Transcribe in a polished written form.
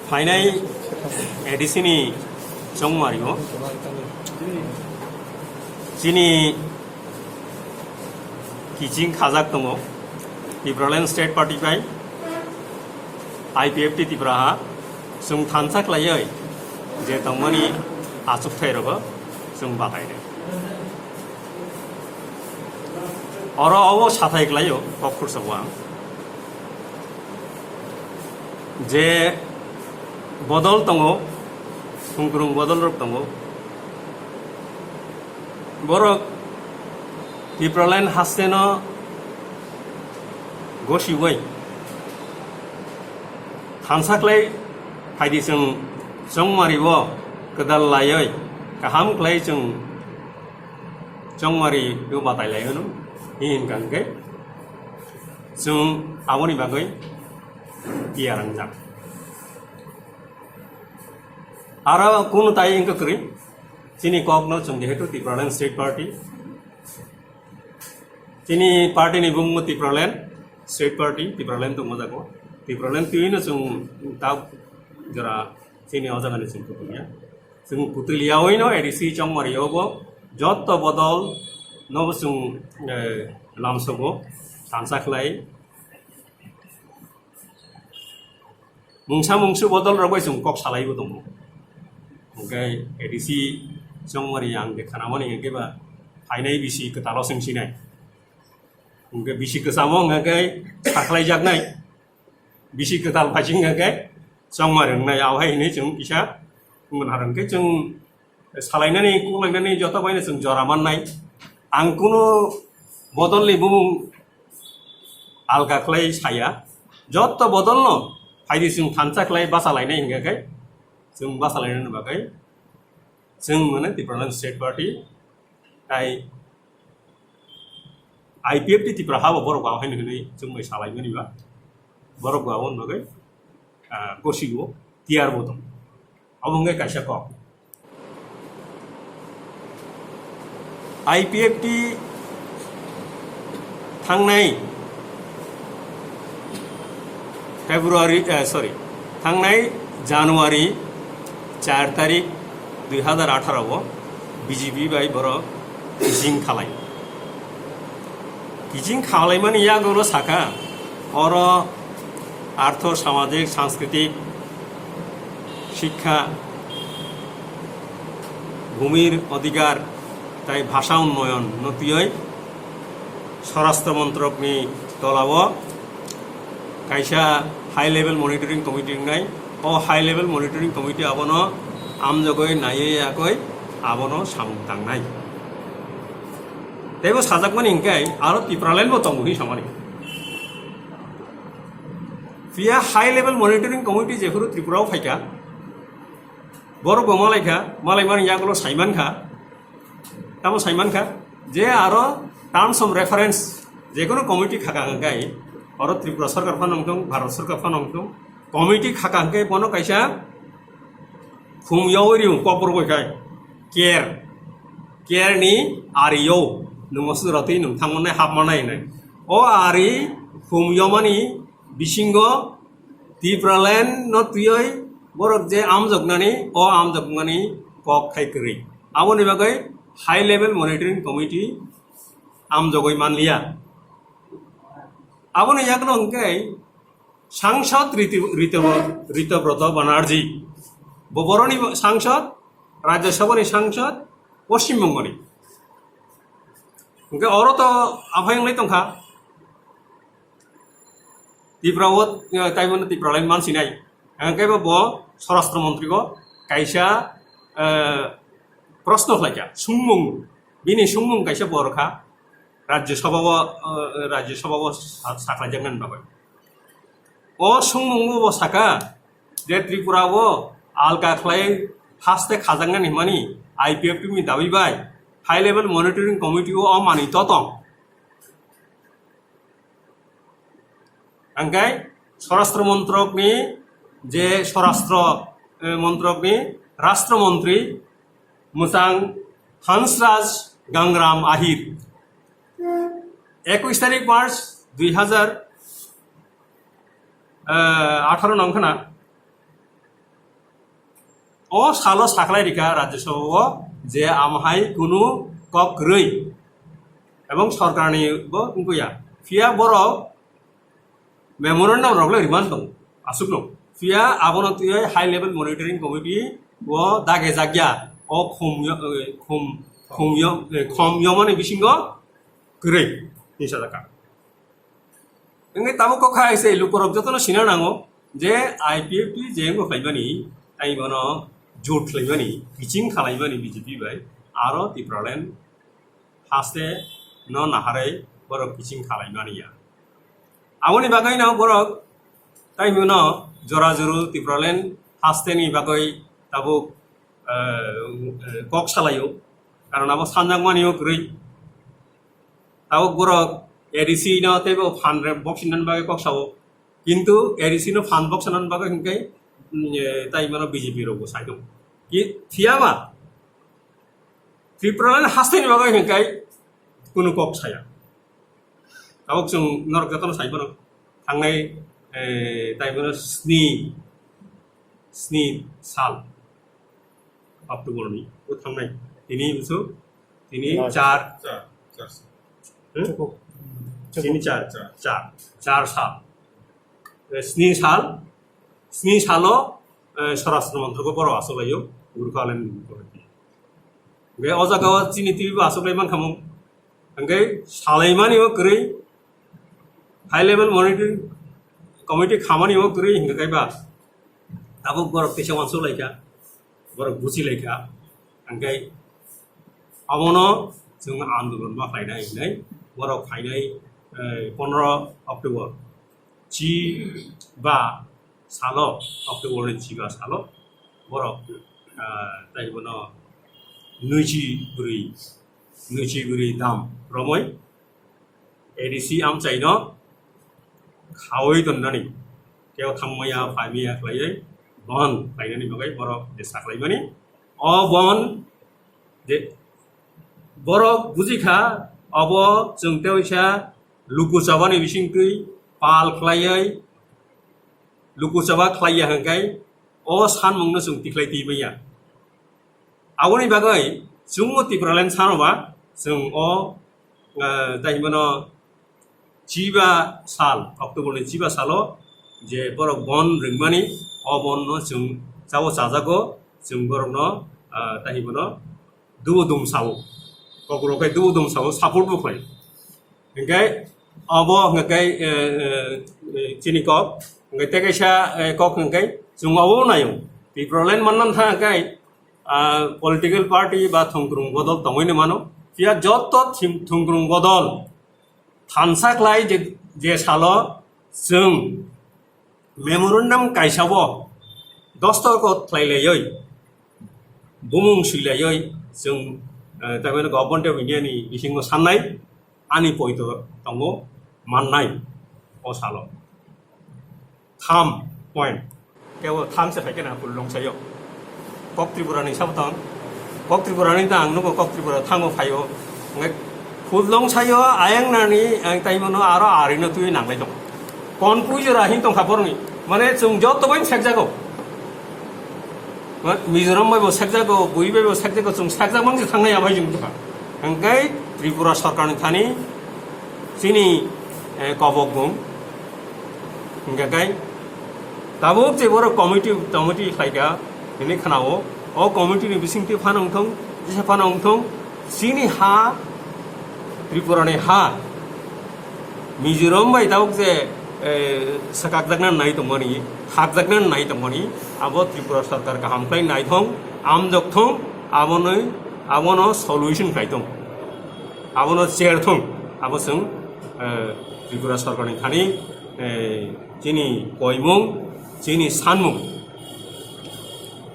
फाइनाय एडिसिनी जंगमारियो जिनी किजिं खाजाक दङ त्रिपुरालेण्ड state party bye IPFT त्रिपुराहा जों थानसाख्लायै जे तंमानि आचुकथायरबो जों बाहायदों अराव साथायग्लायो कखुरसवा जे बदल दङ खुंग्रुं बदल रब दङ बरक त्रिपुरालेण्ड हास्टेनो गसिवै थानसाख्लाय फायदि जों जंमारिबो गोदाल लायै गाहाम क्लाय जों जंमारि बादायलायहोनो हिनगानगै जों आवनि बागै गियारांजां आरो कुनु ताय इंक करी जिनी कॉकनो जों जेहेतु त्रिपुरालेण्ड स्टेट पार्टी जिनी पार्टी नि बुंमु त्रिपुरालेण्ड स्टेट पार्टी त्रिपुरालेण्ड दङ जागो त्रिपुरालेण्ड तुयैनो जों दा जरा जिनी अजागानि जों पुतुलिया जों पुतुलियावैनो एडिसि जंमारियावबो जत बदल नब जों लामसबो थानसाख्लाय मुंसा मुंसु बदल रबाय जों कक सालायबो दङ ओमफ्राय एडिसि जंमारि आं देखानामानि एकेबा फायनाय बिसि खोथाल' सोंसिनाय ओमफ्राय बिसि गोसामो ओंखाय साख्लायजागनाय बिसि खोथाल फाइसिं ओंखाय जंमारि होननाय आवहायहैनो जों फिसा बुंनो हादोंखाय जों सालायनानै कुलायनानै जथाबायनो जों जरा माननाय आं कुनु बदलनि बुं आलगाख्लाय साया जत बदल न फायदि जों थानसाख्लाय बासालायनाय होनखाय जों बासालायनो बागै जों माने त्रिपुरालेण्ड स्टेट पार्टी ताय IPFT त्रिपुरा हाबो बरक आवहायनो होनै जों मै सालायगोनिबा बरक आवन बागै गसिगो तियार बदम अबंगे कायसा क IPFT थांनाय फेब्रुवारि थांनाय जानुवारि 4 तारिख 2018 BJP बाय बर गिजिं खालायमानि यागल साखा और आर्थ सामाजिक सांस्कृतिक शिक्षा भूमिर अधिकार ताई भाषा उन्नयन नतियै स्वराष्ट्र मंत्रकनि तलाव कायसा हाई लेवल मनिटरिंग कमिटी नाय ओ हाई लेवल मनिटरिंग कमिटी आबनो आमजगै नायै आबनो सामदांनाय तेबो साजाकमानि इंकाय आरो त्रिपुरालेण्ड बो दंहि सामानि फिया हाई लेवल मनिटरिंग कमिटी जेफोर त्रिपुराव फायका बर गमालायखा मालायमानि यागल साइमानखा तामो साइमानखा जे आरो टर्म्स ऑफ रेफरेंस जेकुनु कमिटी खाकांगाय और त्रिपुरा सरकार फानंगथों भारत सरकार फानंगथों कमिटी खाकांगाय बनो कायसा खुमयाव रिउ कबरबोखाय केयर नि आरियो नमसुरातै नोंथांमोननाय हाबमानाय नाय ओ आरि खुमयामानि बिसिंगो त्रिपुरालेण्ड न तुयै बरक जे आमजगनानि ओ आमजगनानि कक खायकरि आवनि बागै हाई लेवल मनिटरिंग कमिटी आमजगै मानलिया आवनि यागनो अंकै सांसद ऋतव्रत बनर्जी बरनि सांसद राज्यसभानि सांसद पश्चिम बंगनि ओंखाय अर तो आफायंलाय दंखा त्रिपुराव ताइमोन त्रिपुरालेण्ड मानसि नाय ओंखायबो ब स्वराष्ट्र मंत्रिखौ कायसा प्रश्न खालायखा सुंमुं बिनि सुंमुं कायसा बरखा राज्यसभाव साख्लायजागोन बाबाय ओ सुंमुंबो साखा जे त्रिपुराव आलगा खालाय हास्ते खाजांगोन हिमानि IPFT नि दाबिबाय हाई लेवल मनिटरिंग कमिटी ओ मानित दं ओंखाय स्वराष्ट्र मंत्रकनि जे स्वराष्ट्र मंत्रकनि राष्ट्रमंत्री मुसां हंसराज गांग्राम आहिर 21 तारिख मार्च 18 নং খানা ও সালো সাকলাই রিকা রাজ্যসভা যে আমহাই কোনো কক রই এবং সরকারনি বুয়া ফিয়া বড় মেমোরেন্ডাম রগলে রিমান্ড দं আসুক নো ফিয়া আবনো তুই হাই লেভেল মনিটরিং কমিটি ও দাগে জাগিয়া ও খময়মানে বিসিঙ্গ গरै নিসা জাকা এঙ্গে তামো কখা আইছে লুকরক যতন সিনা নাঙো যে আইপিএফটি যেঙ্গো ফাইবানি তাইবনো জোট খাইবানি পিচিং খালাইবানি বিজেপি বাই আরো ত্রিপুরাল্যান্ড হাসতে ন নাহারে বরক পিচিং খালাইবানিয়া আমনি বাগাই না বরক তাইবনো জরা জরু ত্রিপুরাল্যান্ড হাসতেনি বাগাই তাবো কক সালাইও কারণ আবো সানজাংমানিও গरै তাবো বরক এডিসি না তেবো ফান বক্সিনান বাগে কক সাবো কিন্তু এডিসি নো ফান বক্সিনান বাগে হিংকাই তাই মানে বিজেপি রোগ সাইড কি থিয়াবা ত্রিপুরাল্যান্ড হাসতেনি বাগে হিংকাই কোনো কক সায়া তাবো जों নরক যতন সাইবনো थांनाय তাই মানে स्नि साल अक्ट'बरनि थांनाय তিনি বছর তিনি চার साल 7 साल স্বরাষ্ট্র মন্ত্রক বড় আসলাইও গুরুকালেন बे अजागाव चिनि टिभि आसलाय मानखामो ओंखाय सालायमानिबो गरै हाई लेवल मनिटरिं कमिटि खामानिबो गरै हिंगायबा दाबो बरक पेसा मानसलायखा बरक बुजिलायखा ओंखाय अमनो जों आन्दोलन मा फायनाय नै बरक फायनाय 15 अक्ट'बर 15 साल अक्ट'बरनि 15 साल बरक ताइबनो 24 दाम रमै एडिसि आमचाइनो खावै दोननानै केव थांमाया फाइमिया खालायै बन फायनानै बागै बरक देसाख्लायमानि अ बन जे बरक बुजिखा अब जों तेवैसा लुकुचाबानि बिसिंकै पाल खालायै लुकुचाबा खालाया हंखाय अ सानमंनो जों तिख्लायतिबैया आवनि बागै जों त्रिपुराल्যান্ড सानोबा जों अ ताइबनो 15 साल अक्ट'बरनि 15 साल जे बरक बन रोंमानि अ बननो जों जावो जाजागो जों बरकनो ताइबनो दुबुदुम सावो ककरखाय दुबुदुम सावो सापर्ट बुखाय ओंखाय अब ओंखाय चिनि कक ओंखाय तेकायसा कक ओंखाय जों आवो नायो त्रिपुराल्যান্ড माननान थाखाय पलिटिकल पार्टी बा थंग्रुं बदल दंगैनो मानो फिया जत थंग्रुं बदल थानसाख्लाय जे सालो जों मेमोरेन्डाम कायसाबो दस्तखत खालायलायै बुमुं सुइलायै जों तारमाने गभर्नमेन्ट अफ इन्डियानि बिथिङाव साननाय आंनि पइन्ट दङ माननाय अ सालो 3 पइन्ट केवल 3 से फायकेना फुललंसायो कक त्रिपुरानि साबथां कक त्रिपुरानि दा आंनो कक त्रिपुरा थांगो फायो फुललंसायो आयंनानि ताइमनो आरो आरिनो तुइ नांलाय दं कनफ्युजरा हिं दं खाबरनि माने जों जतबाय सेकजागो मिजोराम बायबो सेकजागो बुइबायबो सेकजागो जों सेकजागमांजो थांनाय आबाय जों दुखा ओंखाय त्रिपुरा सरकारनि थानि सिनि कबक बुं ओंखाय दाबो जेबो committee खायगा ini kanawo o community ni bisingti phanongthong jisa phanongthong sini ha tripura ni ha mizoram bai dauk je sakakjagna nai tongmani hakjagna nai tongmani abo tripura sarkar ka hamklai nai thong amjokthong abono solution khaitong abono chair thong abo sung tripura sarkar ni thani chini koimung chini sanmung